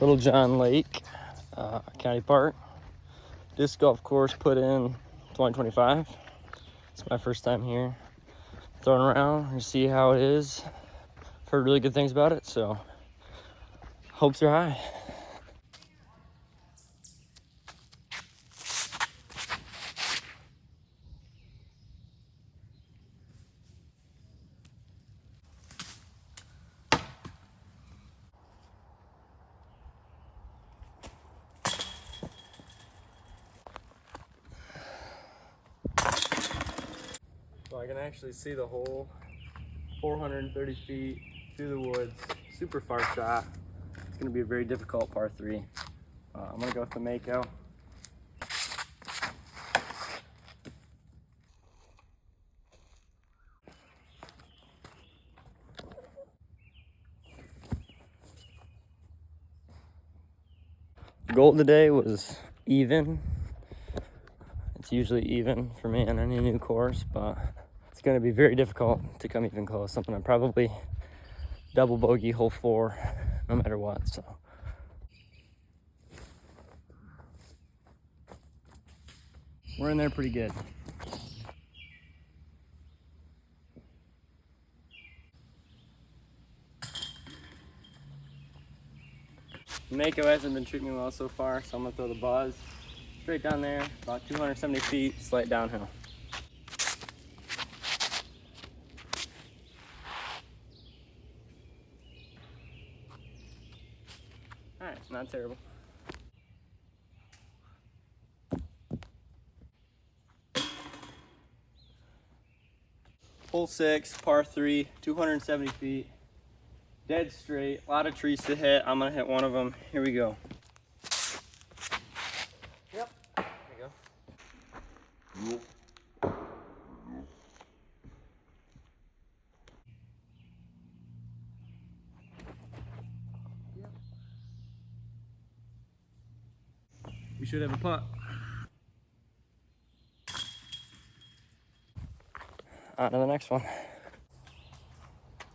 LittleJohn Lake County Park. Disc golf course put in 2025. It's my first time here. Throwing around and see how it is. I've heard really good things about it, so hopes are high. So I can actually see the hole 430 feet through the woods. Super far shot. It's going to be a very difficult par 3. I'm going to go with the Mako. The goal today was even. It's usually even for me on any new course, but it's going to be very difficult to come even close. I'm going to probably double bogey hole 4 no matter what. So we're in there pretty good. Mako hasn't been treating me well so far, so I'm gonna throw the buzz straight down there, about 270 feet, slight downhill. All right, not terrible. Hole 6, par 3, 270 feet, dead straight, a lot of trees to hit. I'm gonna hit one of them. Here we go. Yep, there you go. We should have a putt. On to the next one.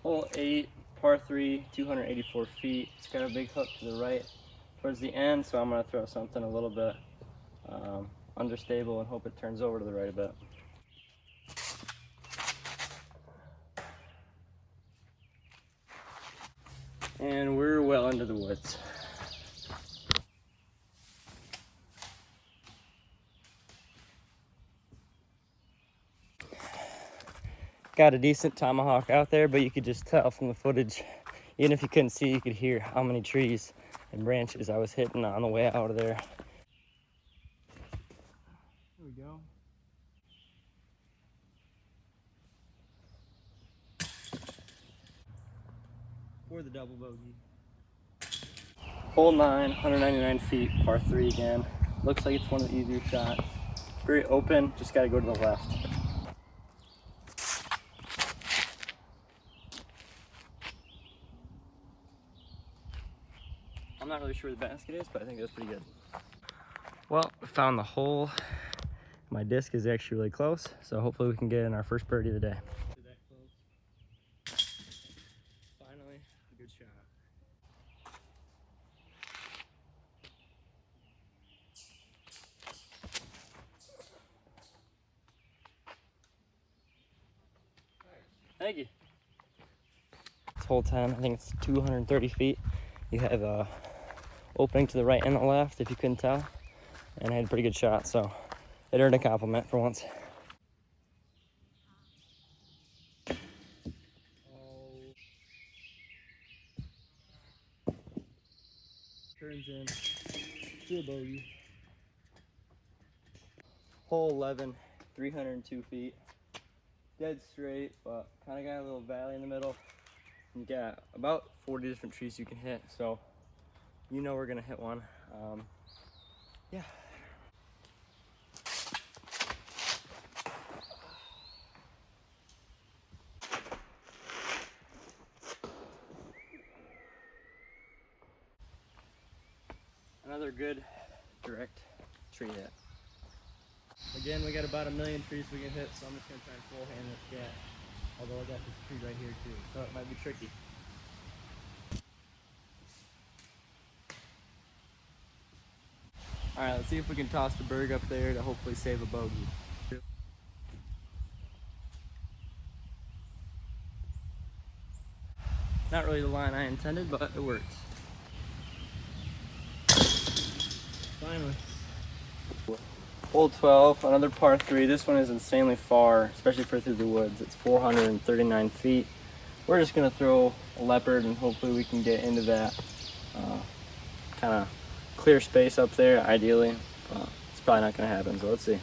Hole 8, par 3, 284 feet. It's got a big hook to the right towards the end, so I'm going to throw something a little bit understable and hope it turns over to the right a bit. And we're well into the woods. Got a decent tomahawk out there, but you could just tell from the footage, even if you couldn't see, you could hear how many trees and branches I was hitting on the way out of there. There we go. For the double bogey. Hole 9, 199 feet, par 3 again. Looks like it's one of the easier shots. Very open, just gotta go to the left. I'm not really sure where the basket is, but I think that's pretty good. Well, we found the hole. My disc is actually really close, so hopefully we can get in our first birdie of the day. That close. Finally, a good shot. Thank you. It's hole 10, I think it's 230 feet. You have a opening to the right and the left, if you couldn't tell. And I had a pretty good shot, so it earned a compliment for once. Turns in to a bogey. Hole 11, 302 feet. Dead straight, but kind of got a little valley in the middle. You got about 40 different trees you can hit, so you know we're gonna hit one. Yeah. Another good direct tree hit. Again, we got about 1 million trees we can hit, so I'm just gonna try and full hand this cat. Although I got this tree right here too, so it might be tricky. All right, let's see if we can toss the berg up there to hopefully save a bogey. Not really the line I intended, but it worked. Finally. Hole 12, another par 3. This one is insanely far, especially for through the woods. It's 439 feet. We're just gonna throw a leopard and hopefully we can get into that kind of clear space up there, ideally. It's probably not gonna happen, so let's see.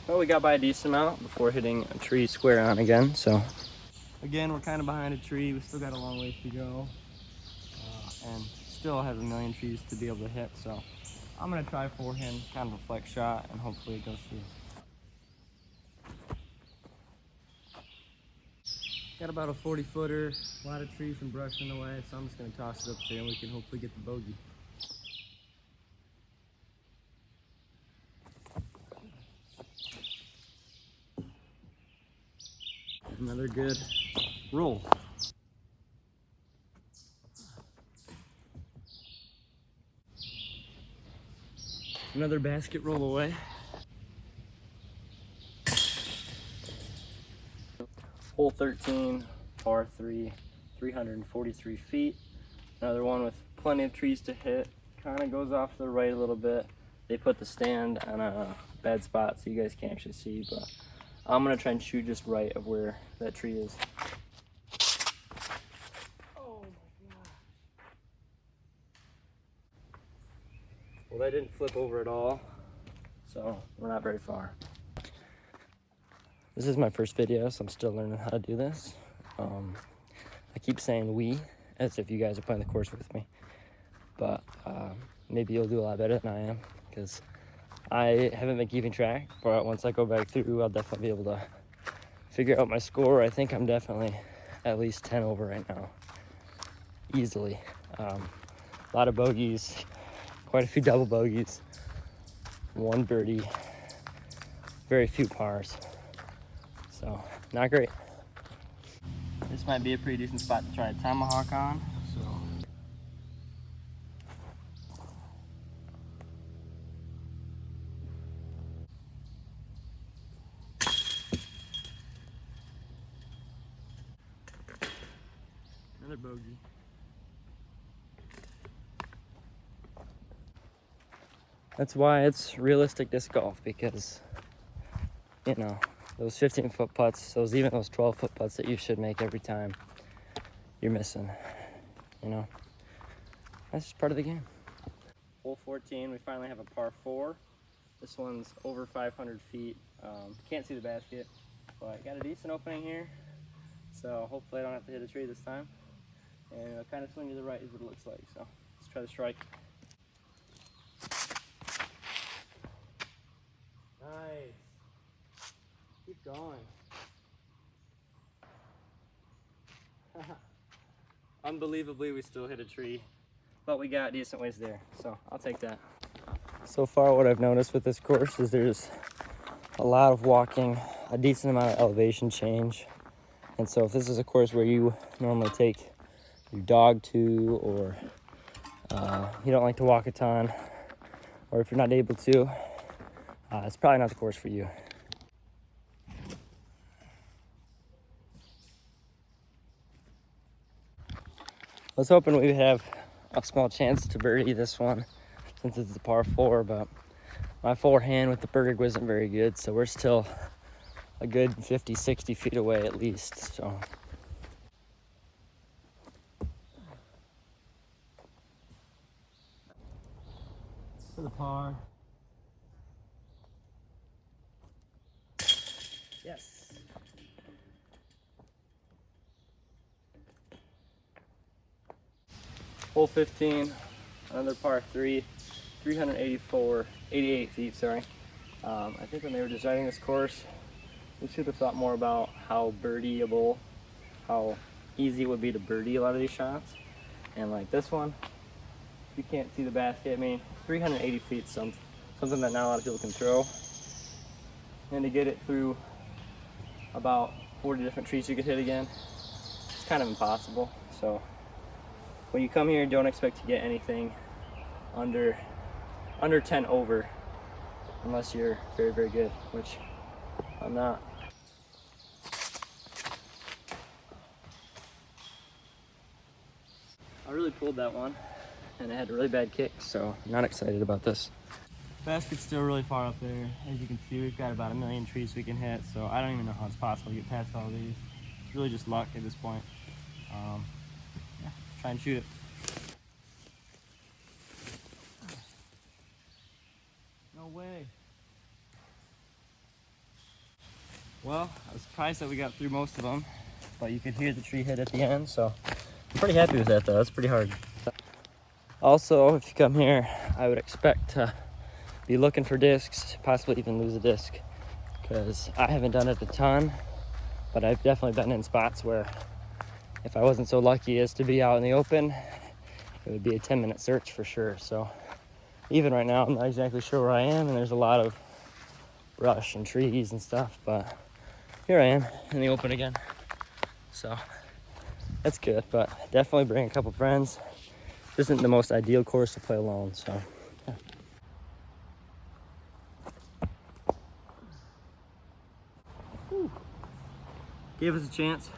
Well, we got by a decent amount before hitting a tree square on again, so. Again, we're kind of behind a tree. We still got a long ways to go. And still have a million trees to be able to hit, so I'm gonna try forehand, kind of a flex shot, and hopefully it goes through. Got about a 40-footer, a lot of trees and brush in the way, so I'm just gonna toss it up there and we can hopefully get the bogey. Another good roll. Another basket roll away. Hole 13, par 3, 343 feet. Another one with plenty of trees to hit. Kind of goes off to the right a little bit. They put the stand on a bad spot so you guys can't actually see, but I'm gonna try and shoot just right of where that tree is. Oh my God. Well, that didn't flip over at all, so we're not very far. This is my first video, so I'm still learning how to do this. I keep saying we, as if you guys are playing the course with me. But maybe you'll do a lot better than I am, because I haven't been keeping track. But once I go back through, I'll definitely be able to figure out my score. I think I'm definitely at least 10 over right now, easily. A lot of bogeys, quite a few double bogeys, one birdie, very few pars. So, not great. This might be a pretty decent spot to try a tomahawk on. Another bogey. That's why it's realistic disc golf, because, you know, those 15-foot putts, those 12-foot putts that you should make every time, you're missing, you know? That's just part of the game. Hole 14, we finally have a par 4. This one's over 500 feet. Can't see the basket, but got a decent opening here. So hopefully I don't have to hit a tree this time. And it'll kind of swing to the right is what it looks like. So let's try the strike. Nice. Keep going. Unbelievably, we still hit a tree, but we got decent ways there, so I'll take that. So far, what I've noticed with this course is there's a lot of walking, a decent amount of elevation change. And so if this is a course where you normally take your dog to, or you don't like to walk a ton, or if you're not able to, it's probably not the course for you. I was hoping we would have a small chance to birdie this one since it's a par 4, but my forehand with the berg wasn't very good, so we're still a good 50, 60 feet away at least. So for the par. Yes. Hole 15, another par 3, 88 feet, sorry. I think when they were designing this course, we should have thought more about how birdieable, how easy it would be to birdie a lot of these shots. And like this one, you can't see the basket. I mean, 380 feet is something that not a lot of people can throw. And to get it through about 40 different trees you could hit again, it's kind of impossible. So when you come here, don't expect to get anything under 10 over, unless you're very, very good, which I'm not. I really pulled that one, and it had a really bad kick, so I'm not excited about this. Basket's still really far up there. As you can see, we've got about 1 million trees we can hit, so I don't even know how it's possible to get past all these. It's really just luck at this point. Yeah, try and shoot it. No way. Well, I was surprised that we got through most of them, but you could hear the tree hit at the end, so I'm pretty happy with that though. That's pretty hard. Also, if you come here, I would expect to be looking for discs, possibly even lose a disc, because I haven't done it a ton, but I've definitely been in spots where if I wasn't so lucky as to be out in the open, it would be a 10-minute search for sure. So even right now, I'm not exactly sure where I am, and there's a lot of brush and trees and stuff, but here I am in the open again. So that's good, but definitely bring a couple friends. This isn't the most ideal course to play alone, so yeah. Whew. Gave us a chance.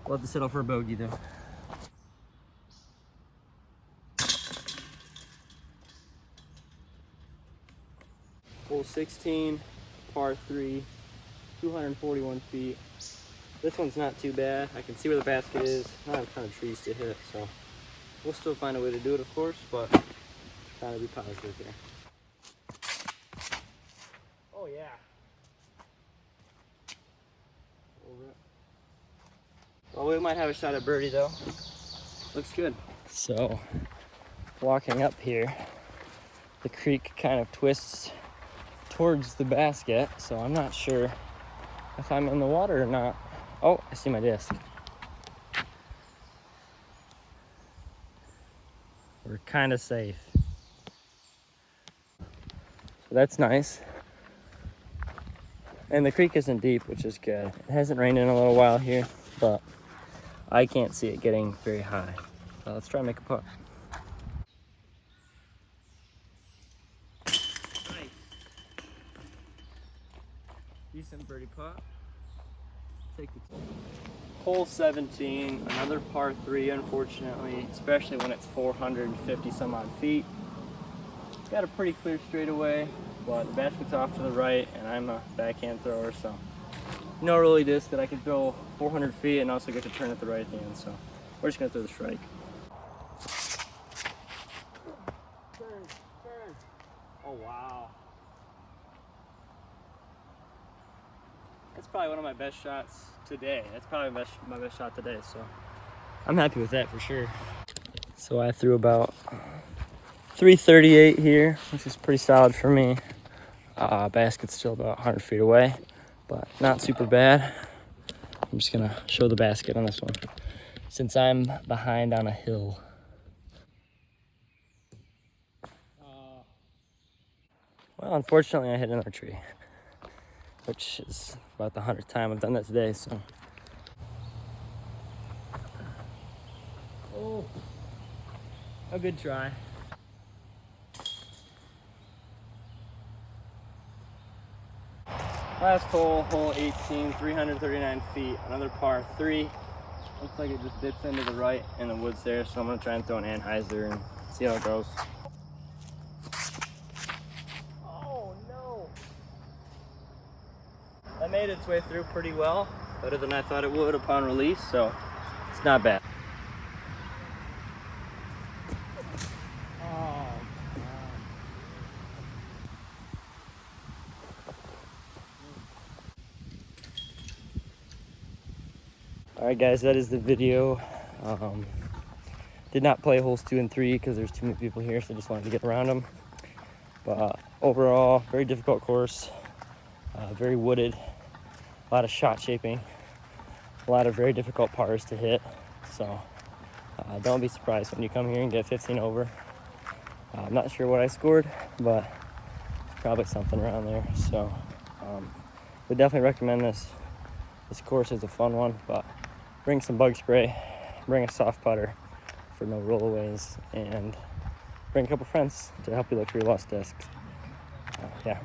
We'll have to settle for a bogey though. Hole 16, par 3, 241 feet. This one's not too bad. I can see where the basket is. Not a ton of trees to hit, so we'll still find a way to do it, of course, but trying to be positive here. Oh yeah. Over it. Well, we might have a shot at birdie though. Looks good. So, walking up here, the creek kind of twists towards the basket, so I'm not sure if I'm in the water or not. Oh, I see my disc. We're kind of safe. So that's nice. And the creek isn't deep, which is good. It hasn't rained in a little while here, but I can't see it getting very high. So let's try and make a putt. Nice. Decent birdie putt. Take the hole 17, another par 3, unfortunately, especially when it's 450 some odd feet. It's got a pretty clear straightaway, but the basket's off to the right, and I'm a backhand thrower, so no really disc that I can throw 400 feet and also get to turn at the right at the end, so we're just gonna throw the strike. Turn, turn. Oh wow. That's probably one of my best shots today. That's probably my best shot today, so I'm happy with that for sure. So I threw about 338 here, which is pretty solid for me. Basket's still about 100 feet away, but not super bad. I'm just gonna show the basket on this one, since I'm behind on a hill. Well, unfortunately I hit another tree, which is about the 100th time I've done that today, so. Oh, a good try. Last hole, hole 18, 339 feet, another par 3. Looks like it just dips into the right in the woods there, so I'm gonna try and throw an Anheuser and see how it goes. Oh no! That made its way through pretty well, better than I thought it would upon release, so it's not bad. Alright guys, that is the video. Did not play holes 2 and 3 because there's too many people here, so I just wanted to get around them. But overall, very difficult course, very wooded, a lot of shot shaping, a lot of very difficult pars to hit. So don't be surprised when you come here and get 15 over. I'm not sure what I scored, but it's probably something around there. So would definitely recommend this. This course is a fun one, but bring some bug spray bring a soft putter for no rollaways, and bring a couple friends to help you look for your lost discs. Yeah.